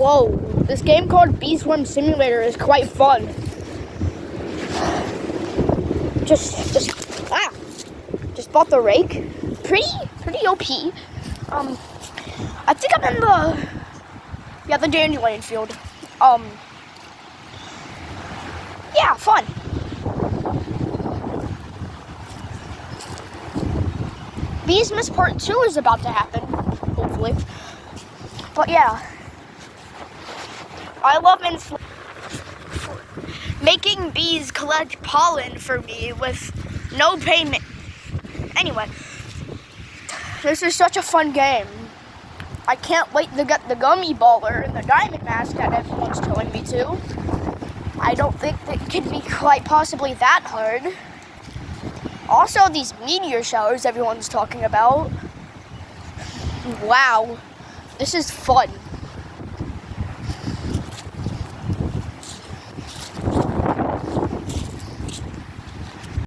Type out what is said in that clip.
Whoa, this game called Bee Swarm Simulator is quite fun. Just bought the rake. Pretty OP. I think I'm in the dandelion field. Yeah, fun. Beesmas Part 2 is about to happen, hopefully. But yeah, I love making bees collect pollen for me with no payment. Anyway, this is such a fun game. I can't wait to get the gummy baller and the diamond mask that everyone's telling me to. I don't think it can be quite possibly that hard. Also, these meteor showers everyone's talking about. Wow, this is fun.